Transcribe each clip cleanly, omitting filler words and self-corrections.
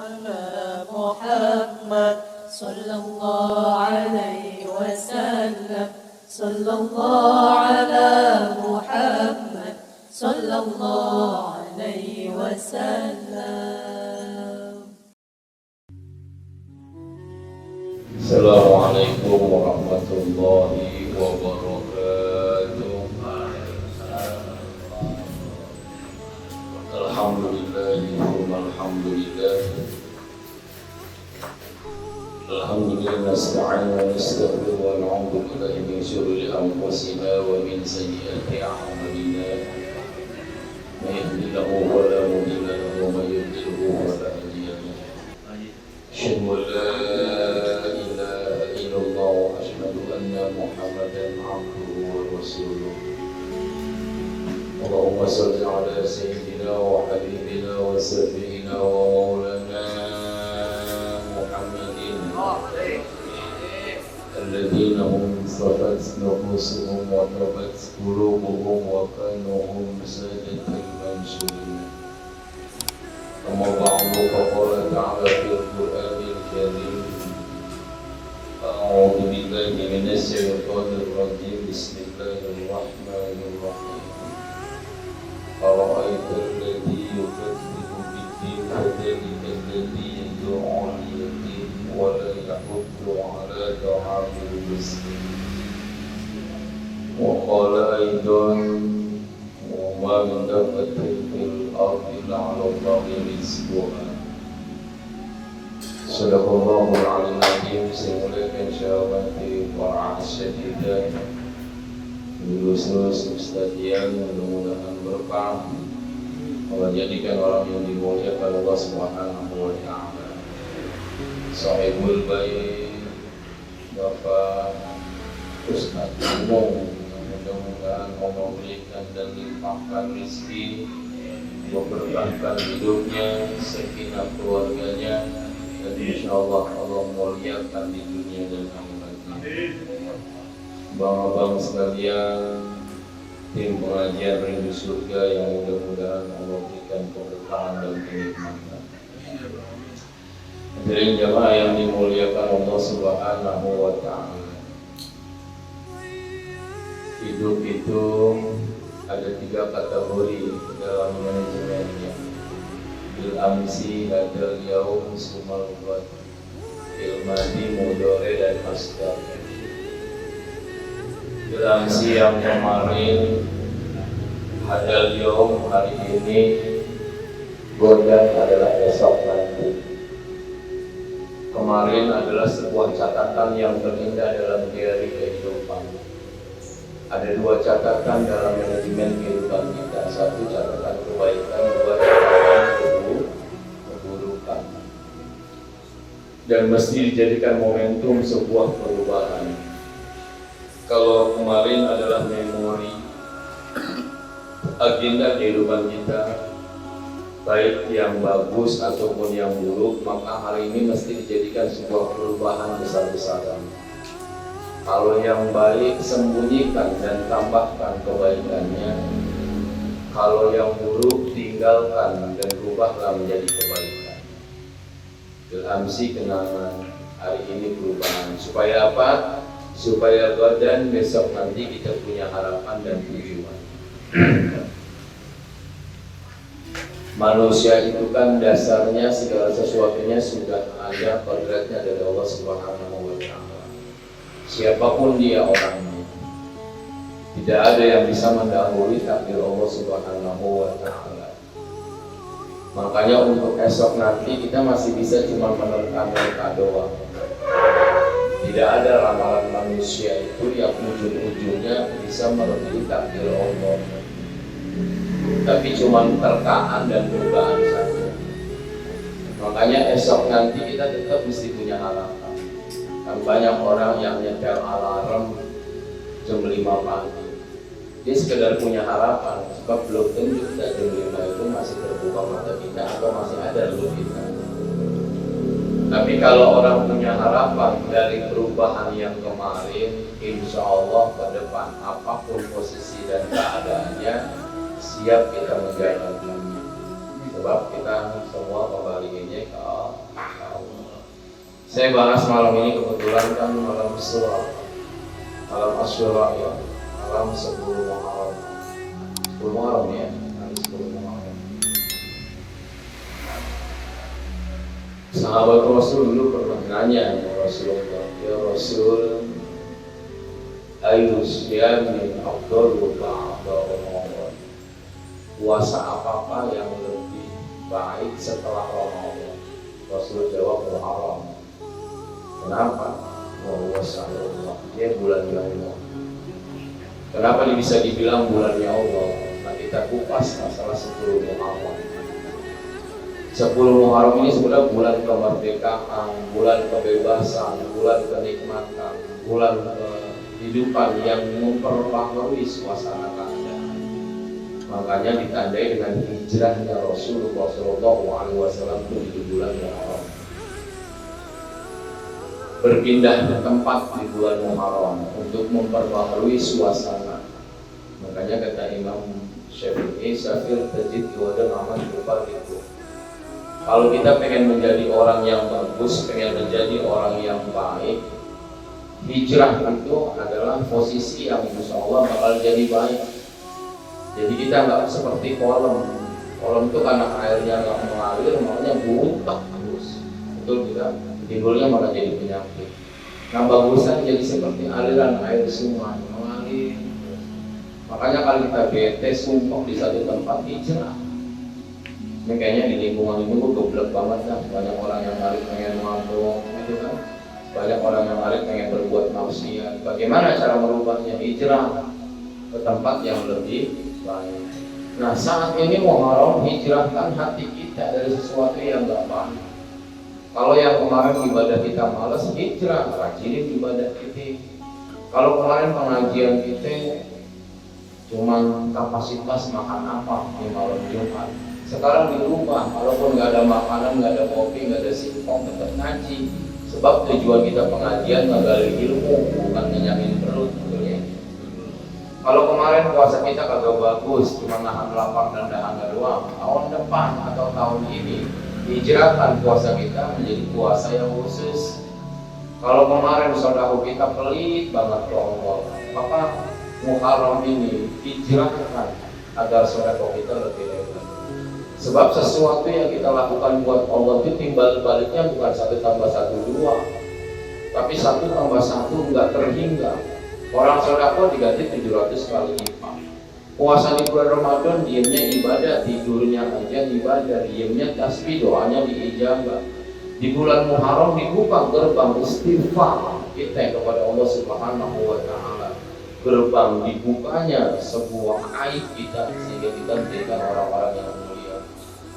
على محمد صلى الله عليه وسلم صلى الله على محمد صلى الله عليه وسلم. السلام عليكم ورحمة الله وبركاته. الحمد لله ثم الحمد لله. الحمد لله نستعين ونستغفر ونعوذ بالله من شرور أنفسنا ومن سيئات أعمالنا. من يهده الله فلا مضل له ومن يضلل فلا هادي له. أشهد أن لا إله إلا الله وأشهد أن محمدا عبده ورسوله. اللهم صل على سيدنا وحبيبنا وسيدنا ومولانا محمد الذين هم صفت نفوسهم وطبت قلوبهم وكانوا هم سادة المنشورين. أما بعد فقال تعالى في القرآن الكريم: أعوذ بالله من الشيطان الرجيم بسم الله الرحمن الرحيم. أرأيت الذي يكذب بالدين فذلك الذي يدعو اليتيم ولا يحض على طعام المسكين. وقال أيضا: وما من دابة في الأرض إلا على الله رزقها. صدق الله العلي العظيم. Saya muliakan syahwati para asyidah lulus ustadiyah, mudah-mudahan berkah Allah jadikan orang yang dimuliakan Allah Subhanahu wa ta'ala. Sahibul bait Bapak Ustaz Umum, mudah-mudahan Allah berikan dan limpahkan rezeki, memberkahkan hidupnya, sakinah keluarganya, dan insyaallah Allah muliakan di dunia dan akhirat. Bang-bang sekalian, tim pengajian Rindu Surga yang mudah-mudahan Allah berikan keberkahan dan kenikmatan. Hadirin jamaah yang dimuliakan Allah Subhanahu wa ta'ala. Hidup itu ada 3 kategori dalam manajemennya. Bil amsi hadal yaum sumal ghad, bil madi mudhari dan masdar. Bil amsi yang kemarin, hadal yaum hari ini, godan adalah esok nanti. Kemarin adalah sebuah catatan yang terindah dalam diari kehidupan. Ada 2 catatan dalam manajemen kehidupan kita. 1 catatan kebaikan, 2 catatan keburukan. Dan mesti dijadikan momentum sebuah perubahan. Kalau kemarin adalah memori agenda kehidupan kita, baik yang bagus ataupun yang buruk, maka hari ini mesti dijadikan sebuah perubahan besar-besaran. Kalau yang baik, sembunyikan dan tambahkan kebaikannya. Kalau yang buruk, tinggalkan dan rubahlah menjadi kebaikan. Bil amsi kenangan, hari ini perubahan. Supaya apa? Supaya badan besok nanti kita punya harapan dan tujuan. Manusia itu kan dasarnya segala sesuatunya sudah ada kodratnya dari Allah Subhanahu wa ta'ala. Siapapun dia orangnya, tidak ada yang bisa mendahului takdir Allah Subhanahu wa ta'ala. Makanya untuk esok nanti kita masih bisa cuma menerka-nerka doang. Tidak ada ramalan manusia itu yang ujung-ujungnya bisa melebihi takdir Allah. Tapi cuma terkaan dan dugaan saja. Makanya esok nanti kita tetap mesti punya harapan. Kan banyak orang yang nyetel alarm jam 5 pagi. Dia sekedar punya harapan, sebab belum tentu kita jam 5 itu masih terbuka mata kita atau masih ada dulu kita. Tapi kalau orang punya harapan dari perubahan yang kemarin, insya Allah ke depan apapun posisi dan keadaannya siap kita menjalankannya. Sebab kita semua kembali ke Saya bahas malam ini kebetulan kan malam Asyura, malam Asyura ya, malam 10 Muharram. 10 Muharram ya, hari 10 Muharram. Sahabat Rasul dulu pernah nanya ya Rasulullah, ya Rasul, ayu siyami afdalu ba'da Ramadan. Puasa apa yang lebih baik setelah Ramadan? Rasul jawab Muharram. Kenapa? Allah, dia bulannya Allah. Kenapa dia bisa dibilang bulannya Allah? Nah, kita kupas masalah 10 Muharram. 10 Muharram ini sebenarnya bulan kemerdekaan, bulan kebebasan, bulan kenikmatan, bulan kehidupan yang memperbaharui suasana keadaan. Makanya ditandai dengan hijrahnya Rasulullah SAW di bulan Muharram. Berpindah ke tempat di bulan Muharram untuk memperbaharui suasana. Makanya kata Imam Syafi'i, safir tajid wadan aman berupa itu. Kalau kita pengen menjadi orang yang bagus, pengen menjadi orang yang baik, hijrah itu adalah posisi yang insya Allah bakal jadi baik. Jadi kita nggak seperti kolam. Kolam itu karena airnya nggak mengalir, makanya butek terus. Betul tidak? Timbulnya malah jadi penyakit. Nah, bagusan jadi seperti aliran air sungai mengalir. Makanya kalau kita bete sumpah di satu tempat, hijrah. Ini kayaknya di lingkungan ini goblok banget kan. Banyak orang yang lari pengen mabuk, gitu kan. Banyak orang yang lari pengen berbuat maksiat. Bagaimana cara merubahnya? Hijrah ke tempat yang lebih baik. Nah, saat ini Muharram, hijrahkan hati kita dari sesuatu yang gak baik. Kalau yang kemarin ibadah kita malas, hijrah, rajinin ibadah kita. Kalau kemarin pengajian kita cuman kapasitas makan apa di malam Jumat, sekarang dirubah. Walaupun nggak ada makanan, nggak ada kopi, nggak ada singkong, tetap ngaji. Sebab tujuan kita pengajian menggali ilmu, bukan nyenyamin perut. Betul. Kalau kemarin puasa kita kagak bagus, cuma nahan lapar dan dahaga doang. Tahun depan atau tahun ini, hijrahkan puasa kita menjadi puasa yang khusus. Kalau kemarin saudara kita pelit banget ke Allah, maka Muharram ini hijrahkan agar saudara kita lebih hebat. Sebab sesuatu yang kita lakukan buat Allah itu timbal baliknya bukan 1 tambah 1 2, tapi 1 tambah 1 enggak terhingga. Orang sedekah diganti 700 kali lipat. Puasa di bulan Ramadan diamnya ibadah, tidurnya aja ibadah, diamnya tasbih, doanya diijabah. Di bulan Muharram dibuka gerbang istighfar kita kepada Allah Subhanahu wa taala. Gerbang dibukanya sebuah aib kita sehingga kita menjadi orang-orang yang mulia.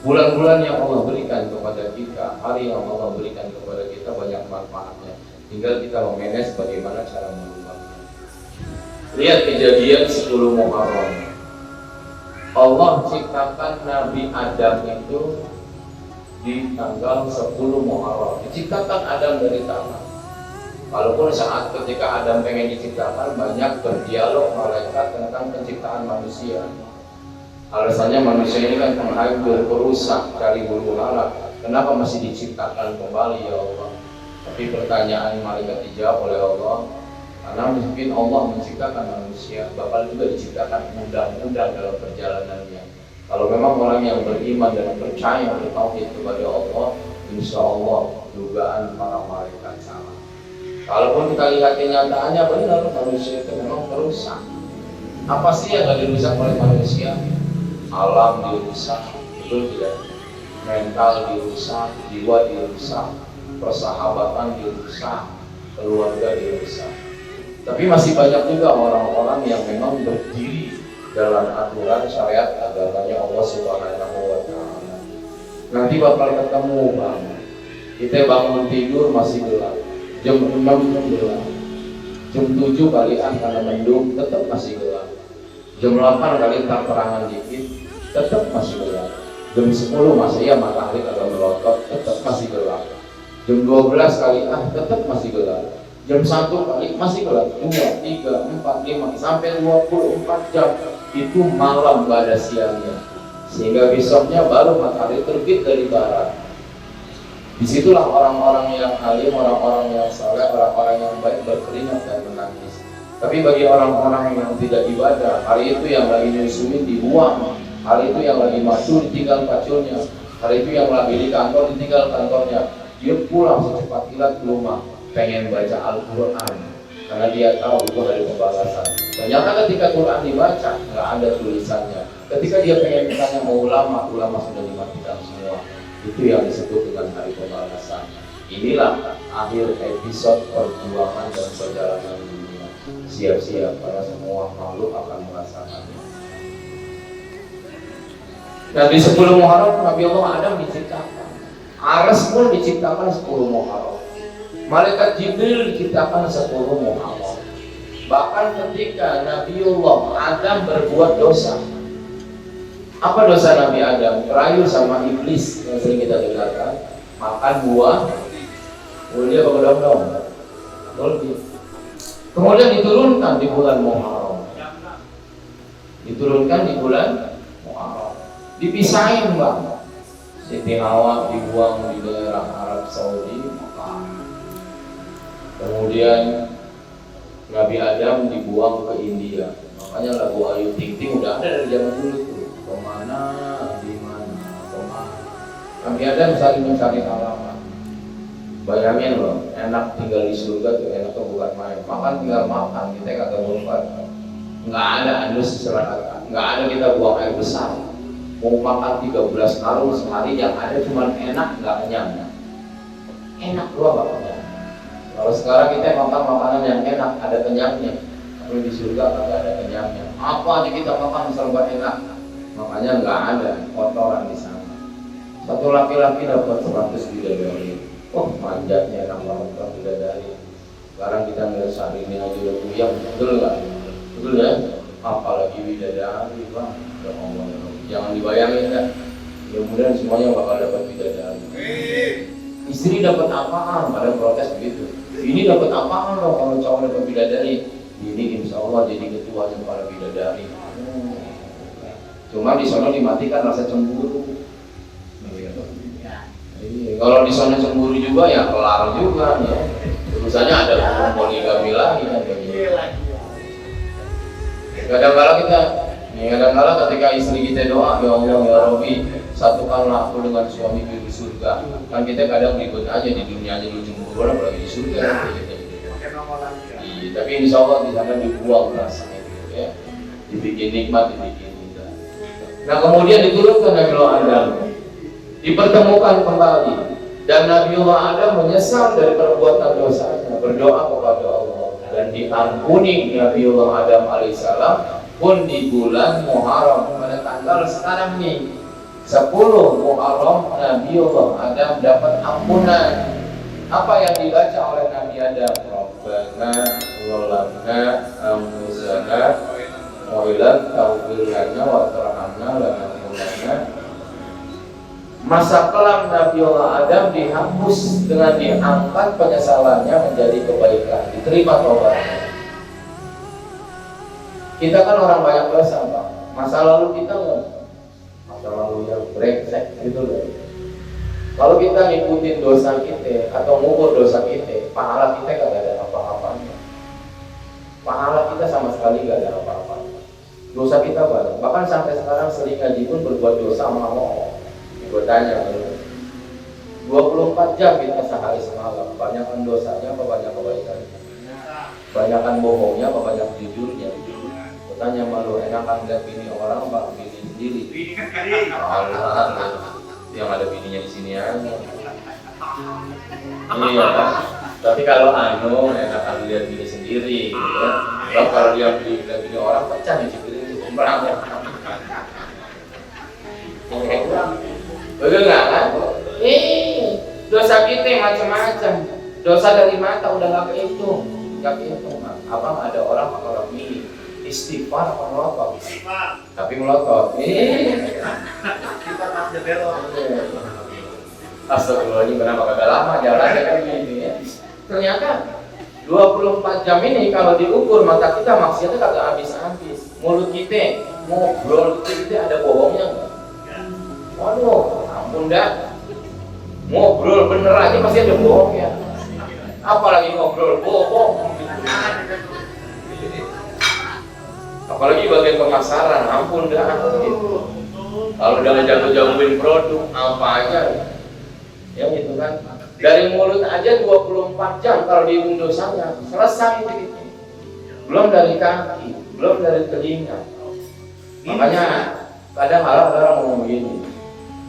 Bulan-bulan yang Allah berikan kepada kita, hari yang Allah berikan kepada kita banyak manfaatnya. Tinggal kita memanage bagaimana cara merubahnya. Lihat kejadian 10 Muharram. Allah ciptakan Nabi Adam itu di tanggal 10 Muharram. Diciptakan Adam dari tanah. Walaupun saat ketika Adam pengen diciptakan, banyak berdialog malaikat tentang penciptaan manusia. Alasannya manusia ini kan penghancur, perusak, cari huru hara. Kenapa masih diciptakan kembali ya Allah? Tapi pertanyaan malaikat dijawab oleh Allah, karena mungkin Allah menciptakan manusia, bakal juga diciptakan mudah-mudah dalam perjalanannya. Kalau memang orang yang beriman dan percaya bertauhid kepada Allah, insya Allah dugaan para malaikat salah. Kalaupun kita lihat kenyataannya benar, manusia itu memang perusak. Apa sih yang dirusak oleh manusia? Alam dirusak, betul tidak? Mental dirusak, jiwa dirusak, persahabatan dirusak, keluarga dirusak. Tapi masih banyak juga orang-orang yang memang berdiri dalam aturan syariat agamanya Allah Subhanahu wa taala. Nanti bakal ketemu Bang. Kita bangun tidur masih gelap. Jam 6 gelap. Jam 7 balikan karena mendung tetap masih gelap. Jam 8 kali terangan dikit tetap masih gelap. Jam 10 masih ya matahari agak melotot tetap masih gelap. Jam 12 kali tetap masih gelap. Jam 1 kali masih gelap, 2, 3, 4, 5 sampai 24 jam itu malam gak ada siangnya. Sehingga besoknya baru matahari terbit dari barat. Disitulah orang-orang yang alim, orang-orang yang saleh, orang-orang yang baik berkeringat dan menangis. Tapi bagi orang-orang yang tidak ibadah, hari itu yang lagi nyusuin dibuang, hari itu yang lagi masuk ditinggal paculnya, hari itu yang lagi di kantor ditinggal kantornya. Dia pulang secepat kilat ke rumah, pengen baca Al-Quran, karena dia tahu itu hari pembalasan. Ternyata ketika Quran dibaca, nggak ada tulisannya. Ketika dia pengen bertanya mau ulama, ulama sudah dimatikan semua. Itu yang disebut dengan hari pembalasan. Inilah akhir episode perjuangan dan perjalanan dunia. Siap-siap, karena semua makhluk akan merasakannya. Dan di 10 Muharram Nabi Allah Adam diciptakan. Aras pun diciptakan 10 Muharram. Malaikat Jibril diciptakan 10 Muharram. Bahkan ketika Nabiullah Adam berbuat dosa, apa dosa Nabi Adam? Rayu sama iblis yang sering kita dengarkan, makan buah mulia berkedok-kedok. Kemudian diturunkan di bulan Muharram. Diturunkan di bulan Muharram. Dipisahin Bang. Siti Hawa dibuang di daerah Arab Saudi, Mekah. Kemudian Nabi Adam dibuang ke India. Makanya lagu Ayu Ting Ting udah ada dari zaman dulu tuh. Kemana, di mana, kemana. Nabi Adam saling mencari alamat. Bayangin loh, enak tinggal di surga tuh enak tuh bukan main. Makan tinggal makan, kita kagak lupa. Nggak ada andus secara, nggak ada kita buang air besar. Mau makan 13 karung sehari yang ada cuma enak, nggak kenyang. Enak doang nggak kenyang. Kalau sekarang kita makan makanan yang enak, ada kenyangnya. Tapi di surga nggak ada kenyangnya. Apa aja kita makan serba enak. Makanya nggak ada kotoran di sana. Satu laki-laki dapat 100 bidadari. Oh manjatnya enak banget bidadari. Sekarang kita ngeliat Syahrini aja udah puyeng, betul nggak? Betul ya? Apalagi bidadari bang. Ya Allah, jangan dibayangin kan. Mudah-mudahan semuanya bakal dapat bidadari. Istri dapat apaan? Pada protes begitu. Ini dapat apaan loh kalau cowok dapat bidadari? Ini insya Allah jadi ketuanya para bidadari. Cuma di sana dimatikan rasa cemburu. Kalau di sana cemburu juga ya kelar juga ya. Urusannya ada poligami lagi kan. Kadang-kala ketika istri kita doa, ya Allah ya Rabbi, satukanlah aku dengan suami di surga. Kan kita kadang ribut aja di dunia aja lu cemburu, apalagi di surga. Iya, tapi insya Allah di sana dibuang rasanya gitu ya. Dibikin nikmat, dibikin. Nah kemudian diturunkan Nabiullah Adam, dipertemukan kembali, dan Nabiullah Adam menyesal dari perbuatan dosanya, berdoa kepada Allah dan diampuni Nabiullah Adam alaihissalam pun di bulan Muharram pada tanggal sekarang nih 10 Muharram Nabiullah Adam dapat ampunan. Apa yang dibaca oleh Nabi Adam? Rabbana zalamna anfusana wa illam taghfir lana wa tarhamna lanakunanna. Masa kelam Nabiullah Adam dihapus dengan diangkat penyesalannya menjadi kebaikan, diterima taubatnya. Kita kan orang banyak dosa, Pak. Masa lalu kita nggak, masa lalu yang brengsek gitu loh. Kalau kita ngikutin dosa kita atau ngukur dosa kita, pahala kita gak ada apa-apanya. Pahala kita sama sekali gak ada apa-apanya. Dosa kita banyak. Bahkan sampai sekarang sering ngaji pun berbuat dosa sama Allah. Gue tanya, 24 jam kita sehari semalam, banyakkan dosanya apa banyak kebaikannya? Banyakkan bohongnya apa banyak jujurnya? Gue tanya malu, enakan lihat bini orang apa bini sendiri? Allah, yang ada bininya di sini aja. Iya, tapi kalau enakan lihat bini sendiri, gitu ya. Kalau lihat bini orang pecah nih sendiri itu berangkat. Betul nggak kan? Dosa kita macam-macam. Dosa dari mata udah nggak kehitung, Abang ada orang milih istighfar apa melotot? Tapi melotot. Kita masih belok. Astagfirullahaladzim, kenapa kagak lama jalannya kan gini ya? Ternyata 24 jam ini kalau diukur mata kita maksiatnya kagak habis-habis. Mulut kita ngobrol kita ada bohongnya nggak? Waduh, ampun dah. Ngobrol bener aja masih ada bohongnya. Apalagi ngobrol bohong. Apalagi bagian pemasaran, ampun dah gitu. Kalau udah jago-jagoin produk, apa aja ya gitu kan. Dari mulut aja 24 jam kalau dihitung dosanya, selesai gitu. Belum dari kaki, belum dari telinga. Makanya kadang orang ngomong begini,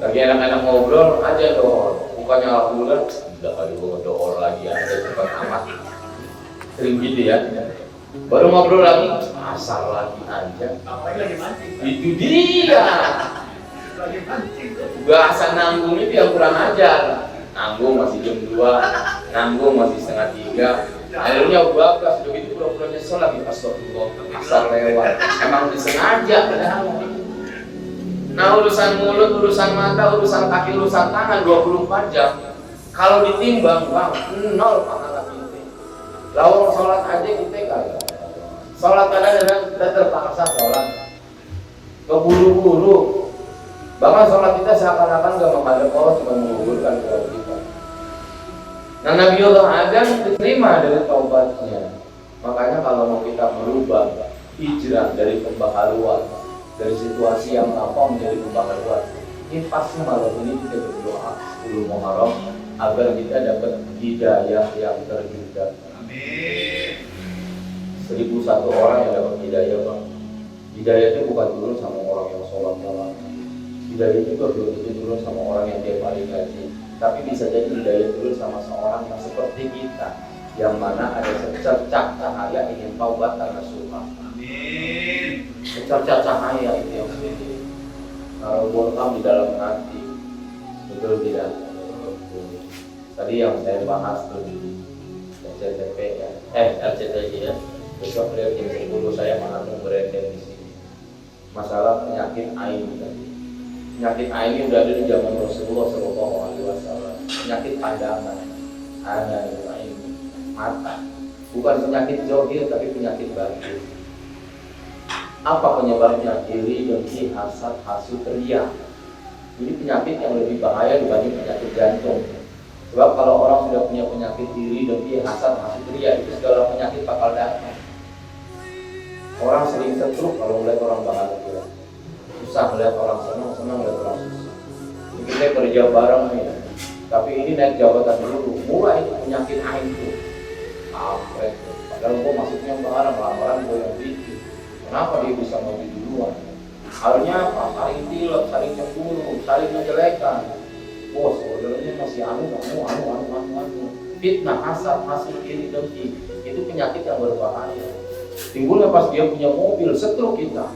lagi anak-anak ngobrol aja doa, bukannya alhamdulillah, udah kali gua doa lagi aja cepat amat. Sering gitu ya. Baru ngobrol lagi, asal lagi aja. Apalagi lagi mancing. Itu dia. Lagi mancing. Bahasa nanggung itu yang kurang ajar. Nanggung masih jam 2, nanggung masih setengah 3. Akhirnya bablas, begitu pura-pura nyesel lagi astagfirullah, asal lewat. Emang disengaja padahal. Nah urusan mulut, urusan mata, urusan kaki, urusan tangan 24 jam. Kalau ditimbang, bang, 0 pahala kita. Lawang sholat aja kita kagak. Sholat kadang-kadang kita terpaksa sholat. Keburu-buru. Bahkan sholat kita seakan-akan gak menghadap Allah, cuma menggugurkan kewajiban. Nah Nabiullah Adam diterima dari taubatnya. Makanya kalau mau kita merubah hijrah dari pembaharuan, dari situasi yang lapang menjadi pembaharuan, ini pasti malam ini kita berdoa 10 Muharram agar kita dapat hidayah yang terjujak. Amin. 1001 orang yang dapat hidayah, bang. Hidayah itu bukan turun sama orang yang sholat malam. Hidayah itu belum tentu turun sama orang yang tiap hari ngaji. Tapi bisa jadi hidayah turun sama seorang yang seperti kita, yang mana ada secercah cahaya ingin taubat karena suka. Amin. Secercah cahaya itu yang menjadi kalau botam di dalam hati. Betul tidak? Tadi yang saya bahas tuh LCTP ya, LCTP ya. Besok lihat jam 10 saya malam berendam di sini. Masalah penyakit ain tadi. Penyakit ain ini udah ada di zaman Rasulullah SAW. Penyakit pandangan, ain, mata. Bukan penyakit zahir tapi penyakit batin. Apa penyebabnya? Iri, dengki, hasad, hasud, riya. Jadi penyakit yang lebih bahaya dibanding penyakit jantung. Sebab kalau orang sudah punya penyakit iri, dengki, hasad, hasud, riya, itu segala penyakit bakal datang. Orang sering setruk kalau melihat orang bahagia, susah melihat orang senang, senang melihat orang susah. Kita kerja bareng nih, tapi ini naik jabatan dulu, mulai penyakit ain itu. Kampret, padahal gua masuknya bareng, lamaran gua yang bikin. Kenapa dia bisa maju duluan? Harusnya apa? Saling tilep, saling cemburu, saling menjelekan. Bos, saudaranya masih anu. Fitnah, hasad, hasud, iri, dengki, itu penyakit yang berbahaya. Timbulnya pas dia punya mobil, setruk kita.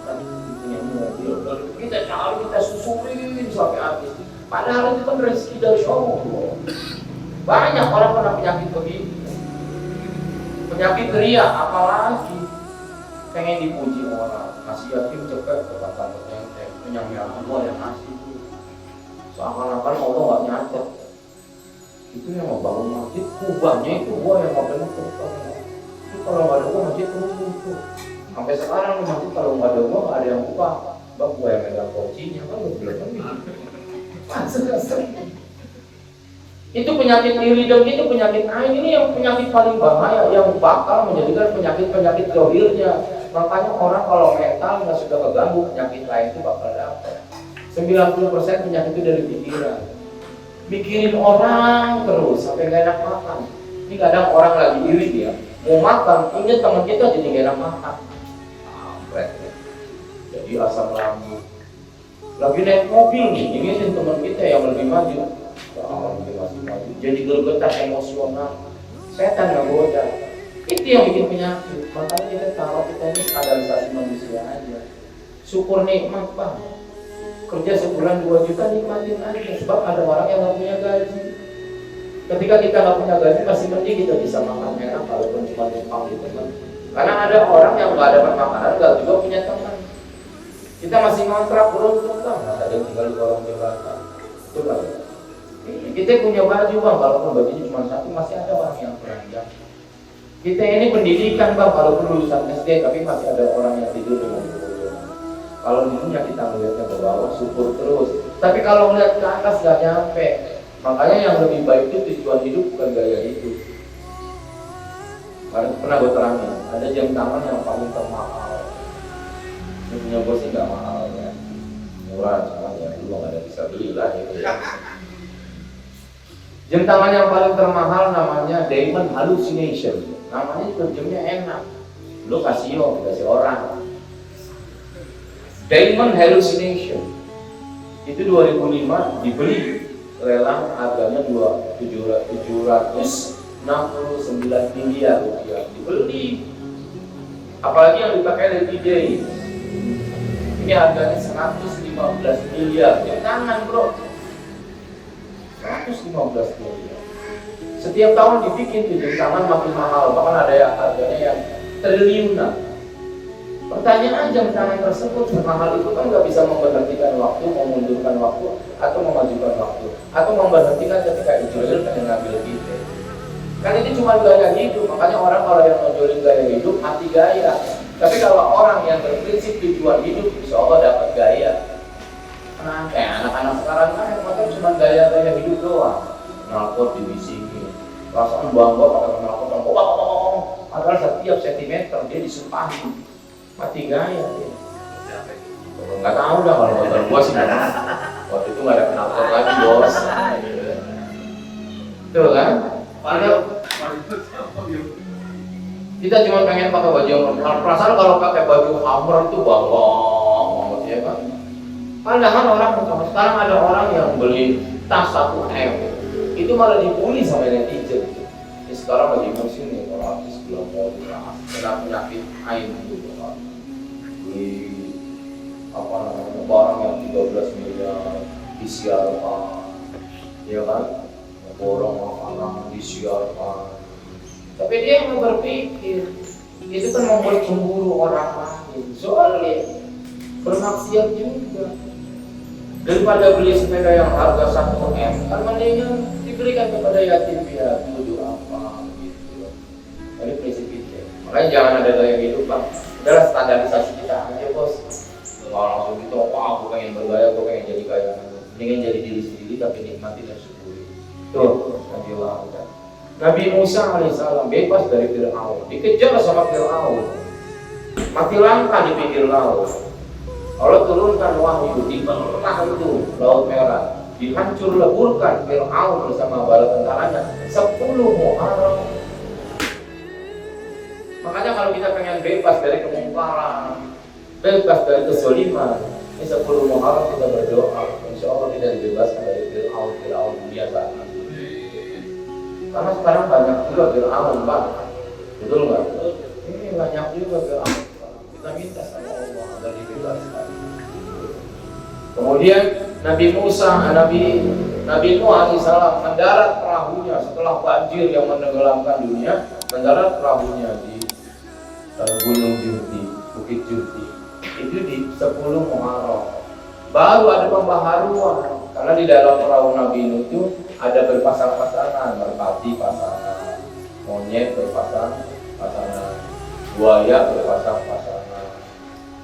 Kan punya mobil, kita cari, kita susurin sampai habis. Padahal itu kan rezeki dari Allah. Banyak orang kena penyakit begitu. Penyakit riya, apalagi pengen dipuji orang. Kasih yatim cepet ke tangkapnya, penyamnya Allah yang ngasih itu. Seakan-akan Allah nggak nyatet. Itu yang mau bangun masjid, kubahnya itu gua yang mau bentuk. Itu kalau nggak ada gua masjid runtuh tuh. Sampai sekarang masjid kalau nggak ada gua nggak ada yang buka. Bang gua yang megang kuncinya kan gua belum itu penyakit iri dengki, itu penyakit ain. Ini yang penyakit paling bahaya yang bakal menjadikan penyakit zahirnya. Makanya orang kalau mental nggak sudah keganggu, penyakit lain itu bakal dapat. 90% penyakit itu dari pikiran. Mikirin orang terus sampai nggak enak makan. Ini kadang orang lagi iri dia mau makan, ingat teman kita jadi nggak enak makan. Jadi asam lambung. Lagi naik mobil nih, ingetin teman kita yang lebih maju. Masih maju. Jadi gergetan emosional. Setan nggak goda. Itu yang bikin penyakit. Makanya kita taruh kita ini kaderisasi manusia aja. Syukur nikmat bang. Kerja sebulan 2 juta nikmatin aja. Sebab ada orang yang nggak punya gaji. Ketika kita nggak punya gaji masih mending kita bisa makan enak walaupun cuma numpang di teman. Karena ada orang yang nggak dapat makanan nggak juga punya teman. Kita masih ngontrak beruntung bang. Ada yang tinggal di kolong jembatan. Itu bang. Kita punya baju bang, walaupun bajunya cuma satu masih ada orang yang beranjak. Kita ini pendidikan bang, walaupun lulusan SD tapi masih ada orang yang tidur dengan kebodohan. Kalau di dunia kita melihatnya ke bawah, syukur terus. Tapi kalau melihat ke atas nggak nyampe. Makanya yang lebih baik itu tujuan hidup bukan gaya hidup. Pernah gue terangin, ada jam tangan yang paling termahal. Ini punya gue sih nggak mahal ya, murah, cuma ya lu nggak ada bisa beli lah gitu ya. Jam tangan yang paling termahal namanya Diamond Hallucination. Namanya juga jamnya enak. Lu kasih orang. Diamond Hallucination itu 2005 dibeli lelang, harganya 769 miliar rupiah dibeli. Apalagi yang dipakai LED day ini harganya 115 miliar. Jam tangan bro, 115 miliar. Setiap tahun dibikin tuh jam tangan makin mahal, bahkan ada yang harganya yang triliunan. Pertanyaan jam tangan tersebut semahal itu kan nggak bisa memberhentikan waktu, memundurkan waktu, atau memajukan waktu, atau memberhentikan ketika Israel pengen ngambil kita. Kan ini cuma gaya hidup, makanya orang kalau yang nonjolin gaya hidup mati gaya. Tapi kalau orang yang berprinsip tujuan hidup, insya Allah dapat gaya. Nah, kayak anak-anak sekarang kan yang motor cuma gaya-gaya hidup doang. Knalpot dibisikin, perasaan bangga pakai knalpot, padahal setiap sentimeter dia disumpahin. Mati gaya dia. Nggak tahu dah kalau motor gua sih waktu itu nggak ada knalpot lagi bos. Tuh kan? Kita cuma pengen pakai baju yang perasaan kalau pakai baju Hummer itu bangga banget ya kan. Padahal orang sekarang ada orang yang beli tas 1M itu malah dibully sama netizen. Ini sekarang lagi musim nih kalau artis belum mau kena penyakit ain gitu kan. Beli apa namanya barang yang 13 miliar disiarkan, ya kan? Borong makanan disiarkan. Tapi dia yang berpikir itu kan membuat cemburu orang lain. Soalnya bermaksiat juga. Daripada beli sepeda yang harga 1M, kan mendingan diberikan kepada yatim piatu apa gitu. Ini prinsip kita. Makanya jangan ada gaya hidup lah. Udahlah standarisasi kita aja bos. Nggak langsung gitu, aku pengen bergaya, aku pengen jadi kaya. Mendingan jadi diri sendiri tapi nikmati dan syukuri. Tuh, Nabi Allah. Nabi Musa alaihissalam bebas dari Fir'aun, dikejar sama Fir'aun, mati langka di pinggir laut. Allah turunkan wahyu di tengah itu Laut Merah, dihancur leburkan Fir'aun bersama bala tentaranya 10 Muharram. Makanya kalau kita pengen bebas dari kemungkaran, bebas dari kezaliman, ini 10 Muharram kita berdoa, insya Allah kita dibebaskan dari Fir'aun dunia saat ini. Karena sekarang banyak juga Fir'aun Pak, betul nggak? Ini banyak juga Fir'aun. Kita minta sama Allah agar dibebaskan. Kemudian Nabi Musa, Nabi Nuh alaihissalam mendarat perahunya setelah banjir yang menenggelamkan dunia, mendarat perahunya di Gunung Jurdi, Bukit Jurdi. Itu di 10 Muharram. Baru ada pembaharuan karena di dalam perahu Nabi Nuh itu ada berpasang-pasangan, merpati pasangan, monyet berpasang-pasangan, buaya berpasang-pasangan.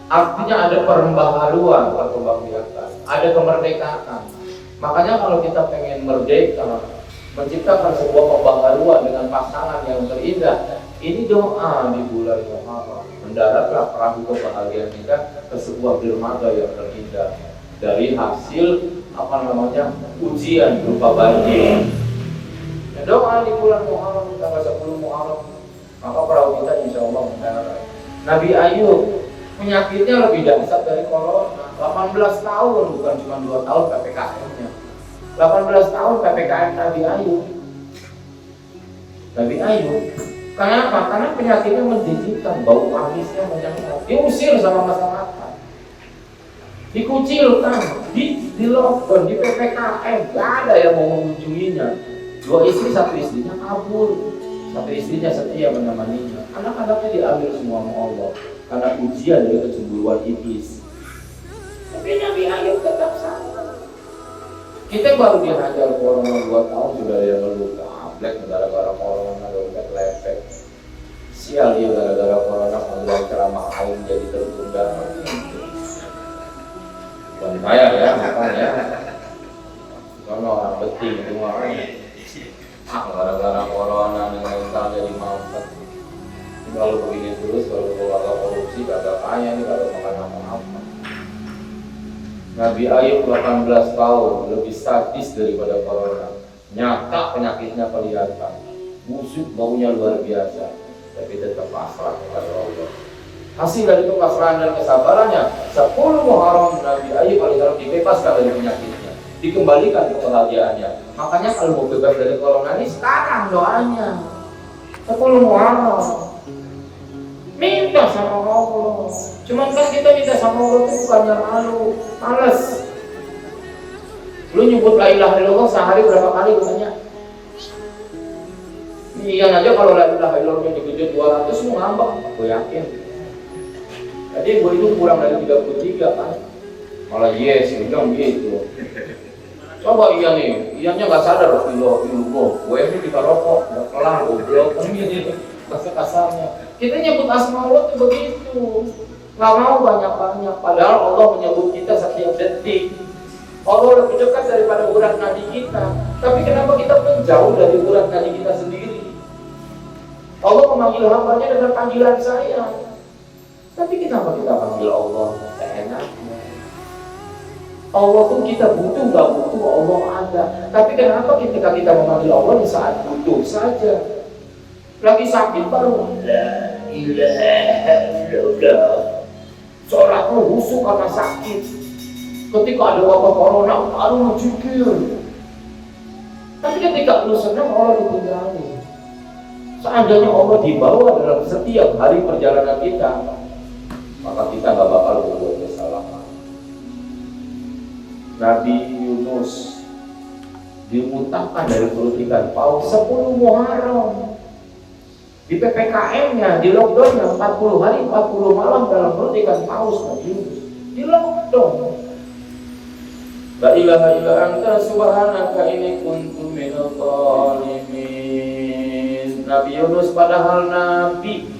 Artinya ada perbaharuan, perkembangbiakan, ada kemerdekaan. Makanya kalau kita pengen merdeka, menciptakan sebuah pembaharuan dengan pasangan yang terindah, ini doa di bulan Muharram. Mendaratlah perahu kebahagiaan kita ke sebuah dermaga yang terindah dari hasil ujian berupa banjir. Ya, doa di bulan Muharram tanggal 10 Muharram, maka perahu kita insya Allah mendarat. Nabi Ayub penyakitnya lebih dahsyat dari corona. 18 tahun, bukan cuma 2 tahun PPKM-nya. 18 tahun PPKM Nabi Ayub. Kenapa? Karena penyakitnya menjijikkan, bau amisnya menyengat, diusir sama masyarakat, dikucilkan, di lockdown, di PPKM, gak ada yang mau mengunjunginya. 2 istri, 1 istrinya kabur, 1 istrinya setia menemaninya. Anak-anaknya diambil semua sama Allah karena ujian dari kecemburuan iblis. Tapi Nabi Ayub tetap sama. Kita baru dihajar corona 2 tahun sudah ada yang luka. Black gara-gara corona, dompet lepek. Sial ya gara-gara corona panggilan ceramah aing jadi tertunda. Bukan saya ya, makanya Karena orang penting itu orang gara-gara corona mental jadi mampet. Kalau begini terus, kalau keluarga korupsi, kagak kaya nih, kagak makan apa-apa. Nabi Ayub 18 tahun lebih sadis daripada corona. Nyata penyakitnya kelihatan, busuk baunya luar biasa, tapi tetap pasrah kepada Allah. Hasil dari kepasrahan dan kesabarannya, 10 Muharram Nabi Ayub alaihissalam dibebaskan dari penyakitnya, dikembalikan ke kebahagiaannya. Makanya kalau mau bebas dari corona ini sekarang doanya 10 Muharram. Minta sama Allah. Cuman kan kita minta sama Allah itu bukannya malu, males. Lu nyebut la ilaha illallah sehari berapa kali katanya? Iya aja kalau la ilaha illallah dikejut 200 lu ngambek, gue yakin. Tadi gue itu kurang dari 33 kan. Malah yes, bilang gitu. Coba iya nih, ianya nggak sadar loh, gue ini kita rokok, nggak kelar, goblok, kan gini, kasarnya. Kita nyebut asma Allah tuh begitu, nggak mau banyak-banyak. Padahal Allah menyebut kita setiap detik. Allah lebih dekat daripada urat nadi kita. Tapi kenapa kita menjauh dari urat nadi kita sendiri? Allah memanggil hambanya dengan panggilan saya. Tapi kenapa kita panggil Allah seenaknya? Allah tuh kita butuh, nggak butuh, Allah ada. Tapi kenapa ketika kita memanggil Allah di saat butuh saja? Lagi sakit baru la ilaha illallah, sholatmu husuk karena sakit. Ketika ada wabah corona baru menjikir. Tapi ketika lu senang Allah ditinggali. Seandainya Allah dibawa dalam setiap hari perjalanan kita, maka kita nggak bakal berbuat kesalahan. Nabi Yunus dimuntahkan dari perut ikan paus 10 Muharram. Di PPKM-nya, di lockdown-nya 40 hari 40 malam dalam perut ikan paus Nabi Yunus. Di lockdown. La ilaha illa anta subhanaka inni kuntu minadh dhalimin. Nabi Yunus padahal nabi,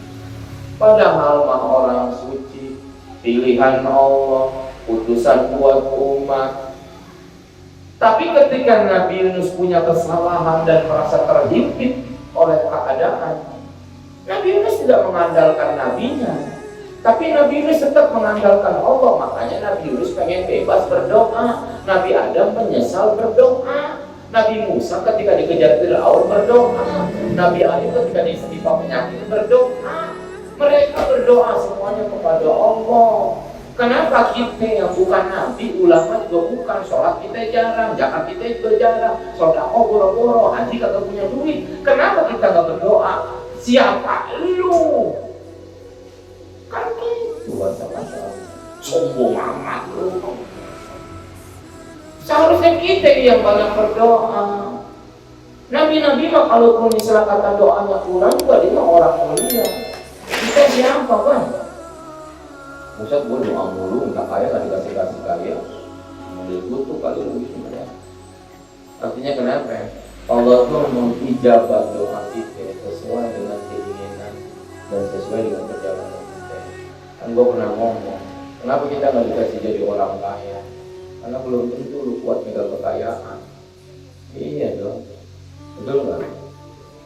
padahal mah orang suci, pilihan Allah, utusan buat umat. Tapi ketika Nabi Yunus punya kesalahan dan merasa terhimpit oleh keadaan, Nabi Yunus tidak mengandalkan nabinya, tapi Nabi Yunus tetap mengandalkan Allah. Makanya Nabi Yunus pengen bebas berdoa. Nabi Adam menyesal berdoa. Nabi Musa ketika dikejar Firaun berdoa. Nabi Ayub ketika ditimpa penyakit berdoa. Mereka berdoa semuanya kepada Allah. Kenapa kita yang bukan nabi, ulama juga bukan, sholat kita jarang, zakat kita juga jarang, sedekah boro-boro, haji kagak punya duit. Kenapa kita nggak berdoa? Siapa lu? Kan gitu bahasa-bahasa sombong amat lu. Seharusnya kita yang banyak berdoa. Nabi-nabi mah kalau pun istilah kata doanya kurang juga dia orang mulia. Kita siapa kan? Ustaz gue doa mulu, minta kaya gak dikasih kaya. Menurut gue tuh kali lebih sebenarnya. Artinya kenapa? Allah tuh mengijabah doa kita sesuai dengan keinginan dan sesuai dengan perjalanan kita. Kan gue pernah ngomong, kenapa kita gak dikasih jadi orang kaya? Karena belum tentu lu kuat megang kekayaan. Iya dong, betul nggak?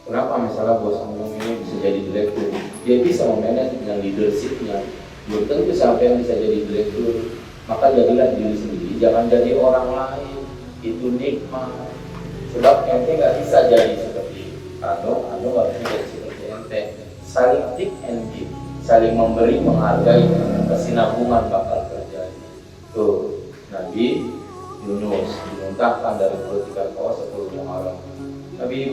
Kenapa misalnya bos ngomong ini bisa jadi direktur? Dia bisa memanage dengan leadershipnya. Belum tentu siapa yang bisa jadi direktur. Maka jadilah diri sendiri, jangan jadi orang lain. Itu nikmat. Sebab ente nggak bisa jadi seperti Ando nggak bisa jadi seperti ente. Saling take and give, saling memberi, menghargai, kesinambungan bakal terjadi. Tuh. Nabi Yunus dimuntahkan dari perut ikan paus 10 Muharram. Nabi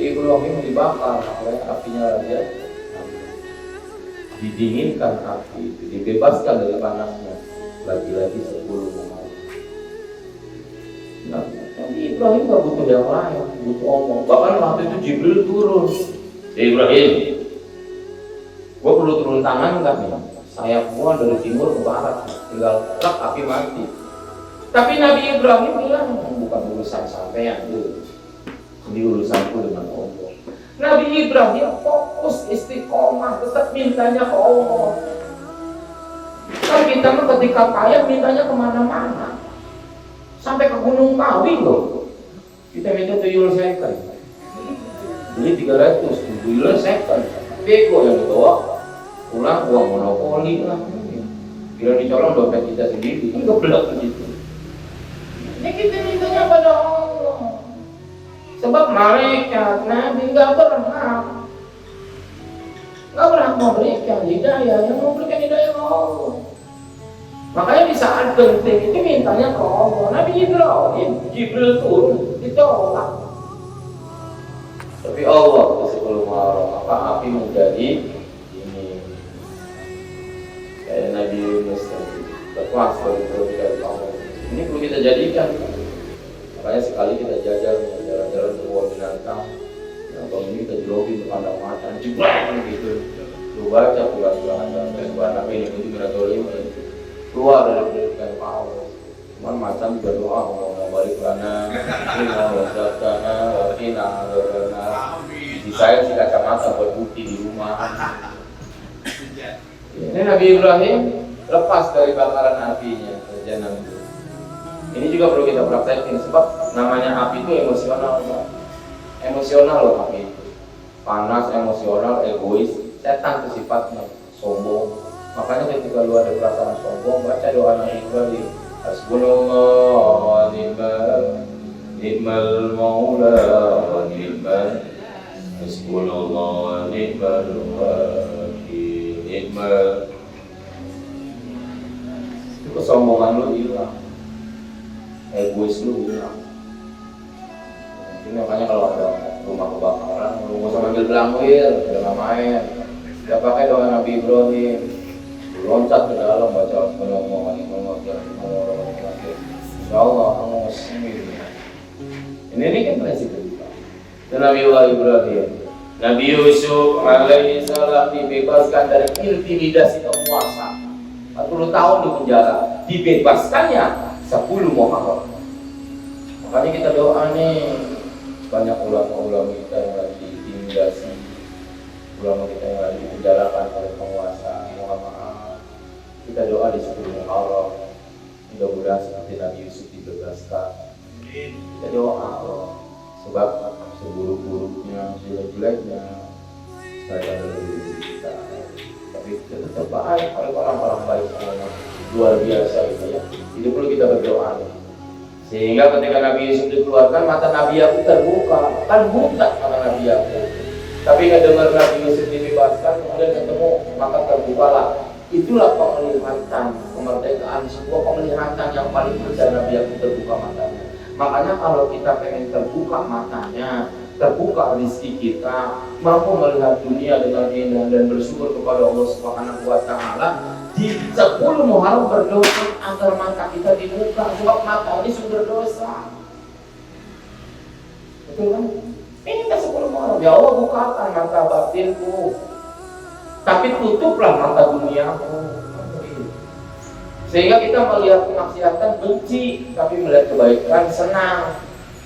Ibrahim dibakar oleh apinya raja, didinginkan api itu, dibebaskan dari panasnya, lagi-lagi 10 Muharram. Nabi Ibrahim gak butuh yang lain, butuh omong. Bahkan waktu itu Jibril turun. Ibrahim, gua perlu turun tangan nggak nih? Saya gua dari timur ke barat, tinggal plak api mati. Tapi Nabi Ibrahim bilang bukan urusan sampean itu, ini urusanku dengan Allah. Nabi Ibrahim fokus istiqomah, tetap mintanya ke Allah. Kan kita mah ketika kaya mintanya kemana-mana. sampai ke Gunung Kawi loh. Kita minta tuyul second. Beli 300, tuyul second. Bego yang dibawa pulang uang monopoli lah. Bila dicolong dompet kita sendiri, ini kebelet begitu. Ini kita mintanya pada Allah. Sebab malaikat Nabi nggak pernah memberikan hidayah, yang memberikan hidayah Allah. Makanya di saat genting itu mintanya ke Allah. Nabi Jibril turun, ditolak. Tapi Allah sebelum marah, maka api menjadi ini. Kayak Nabi Yunus tadi, berkuasa dari Allah. Ini perlu kita jadikan. Makanya sekali kita jalan-jalan ke luar binatang. Kalau ini kita jogging ke kandang macan, jebrak gitu. Lu baca pulang-pulang ada Nabi ini itu miratori keluar dari pendidikan Paulus. Cuman macan juga doa mau balik karena ini mau lezat karena di saya si kacamata buat bukti di rumah. Ini Nabi Ibrahim lepas dari bakaran apinya jangan. Ini juga perlu kita praktekin sebab namanya api itu emosional loh api itu. Panas, emosional, egois, setan itu sifatnya sombong. Makanya ketika lu ada perasaan sombong, baca doa Nabi Ibrahim. Hasbunallah ni'mal maula wa ni'mal hasbunallah ni'mal wakil ni'mal. Itu kesombongan lu hilang, egois lu hilang. Ini makanya kalau ada rumah kebakaran, lu nggak usah ambil belangwir, jangan main. Tidak pakai doa Nabi Ibrahim. Loncat ke dalam baca insyaallah kamu muslim. Ini kan prinsip kita. Dan Nabi Ibrahim, Nabi Yusuf alaihi salam dibebaskan dari intimidasi penguasa. 40 tahun di penjara, dibebaskannya 10 Muharram. Makanya kita doa nih, banyak ulama-ulama kita yang lagi diintimidasi, ulama kita yang lagi dipenjarakan oleh penguasa. Mohon maaf. Kita doa di 10 Muharram, mudah-mudahan seperti Nabi Yusuf dibebaskan. Kita doa sebab seburuk-buruknya, jelek-jeleknya saya ada di kita. Tapi tetap baik, orang-orang baik semuanya luar biasa gitu ya. Itu perlu kita berdoa. Sehingga ketika Nabi Yusuf dikeluarkan, mata Nabi Yakub terbuka, kan buta mata Nabi Yakub. Tapi nggak dengar Nabi Yusuf dibebaskan, kemudian ketemu maka terbukalah. Itulah penglihatan kemerdekaan, sebuah penglihatan yang paling besar Nabi Yakub terbuka matanya. Makanya kalau kita pengen terbuka matanya, terbuka rezeki kita, mampu melihat dunia dengan indah dan bersyukur kepada Allah Subhanahu wa Ta'ala, di 10 Muharram berdoa agar mata kita dibuka, sebab mata ini sumber dosa. Betul kan? Ini kan 10 Muharram, ya Allah bukakan mata batinku, tapi tutuplah mata duniaku. Sehingga kita melihat kemaksiatan benci, tapi melihat kebaikan senang.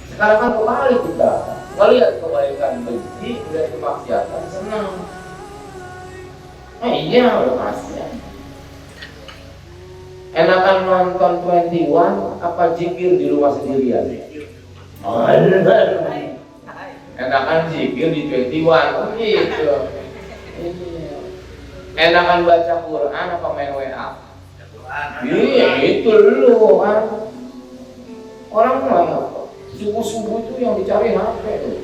Sekarang kan kembali kita melihat kebaikan benci, melihat kemaksiatan senang. Iya, lokasinya. Enakan nonton 21 apa zikir di rumah sendirian? Enakan zikir di 21 gitu. Enakan baca Quran apa main WA? Iya, itu lu kan. Orang subuh-subuh itu yang dicari HP tuh.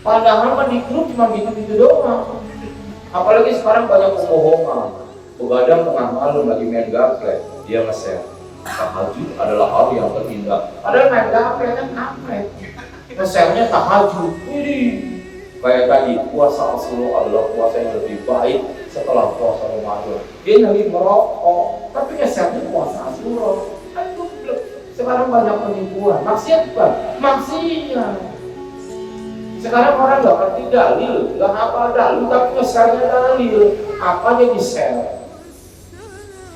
Padahal kan di grup cuma gitu-gitu doang. Apalagi sekarang banyak pembohongan. Begadang tengah malam lagi main gaple, dia nge-share tahajud adalah hari yang terindah. Padahal main gaple kan kampret. Nge-share-nya tahajud. Kayak tadi, puasa Rasulullah adalah puasa yang lebih baik setelah puasa Ramadan. Dia lagi merokok, tapi nge-share-nya puasa Rasulullah. Aduh, sekarang banyak penipuan. Maksiat bukan? Maksiat. Sekarang orang nggak ngerti dalil, nggak hafal dalil, tapi nge-share-nya dalil. Apa aja di-share?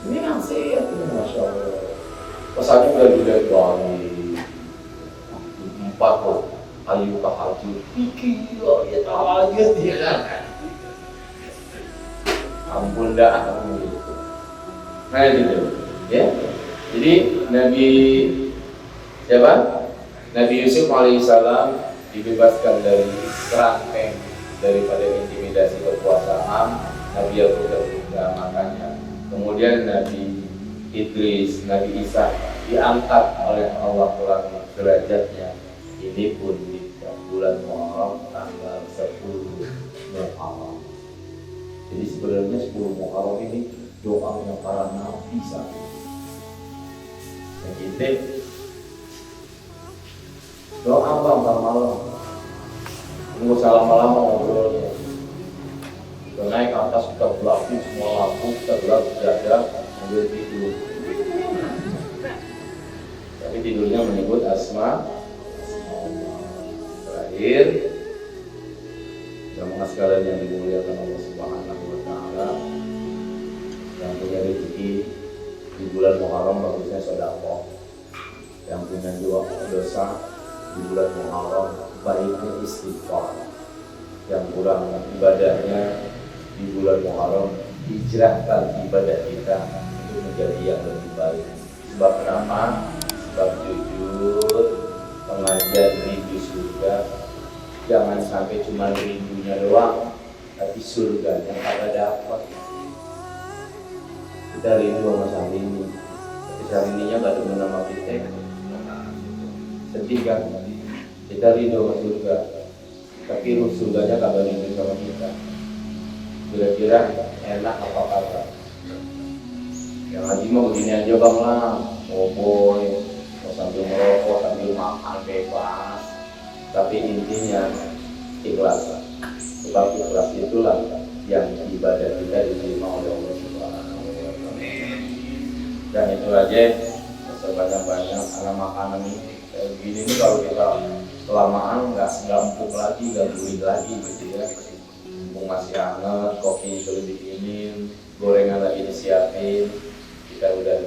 Ini maksiat, ini Masya Allah. Pesannya udah dilihat dari 4 loh. Ayo tahajud, pikir ya tahajud ya kan. Ampun dah, ampun gitu. Nah gitu, ya. Jadi Nabi Siapa? Nabi Yusuf alaihissalam dibebaskan dari kerangkeng daripada intimidasi kekuasaan. Nabi Yakub terbuka makanya. Kemudian Nabi Idris, Nabi Isa diangkat oleh Allah ke langit derajatnya. Ini pun di bulan Muharram tanggal 10 Muharram. Jadi sebenarnya 10 Muharram ini doanya para nabi saja. Yang kita doa bang malam, nggak usah lama-lama ngobrolnya. Kita naik ke atas, kita gelapin semua lampu, kita gelap dada, sambil tidur. Tapi tidurnya menyebut asma. Terakhir, jamaah sekalian yang dimuliakan Allah Subhanahu wa Ta'ala, yang punya rezeki di bulan Muharram bagusnya sedekah, yang punya dosa di bulan Muharram baiknya istighfar, yang kurang ibadahnya di bulan Muharram hijrahkan ibadah kita untuk menjadi yang lebih baik. Sebab kenapa? Sebab jujur pengajian rindu surga jangan sampai cuma rindunya doang, tapi surganya kagak dapat. Kita rindu sama Syahrini, tapi Syahrini-nya gak demen sama kita. Sedih kan? Kita rindu sama surga, tapi surganya kagak rindu sama kita. Kira-kira enak apa kagak? Yang haji mah begini aja bang lah, ngoboy, mau sambil merokok, sambil makan bebas. Tapi intinya ikhlas. Sebab ikhlas itulah yang ibadah kita diterima oleh Allah Subhanahu wa Ta'ala. Dan itu aja sebanyak-banyak anak makanan ini. Kayak begini nih kalau kita kelamaan nggak empuk lagi, nggak gurih lagi gitu ya. Mumpung masih hangat, kopi sudah dibikinin, gorengan lagi disiapin, kita udah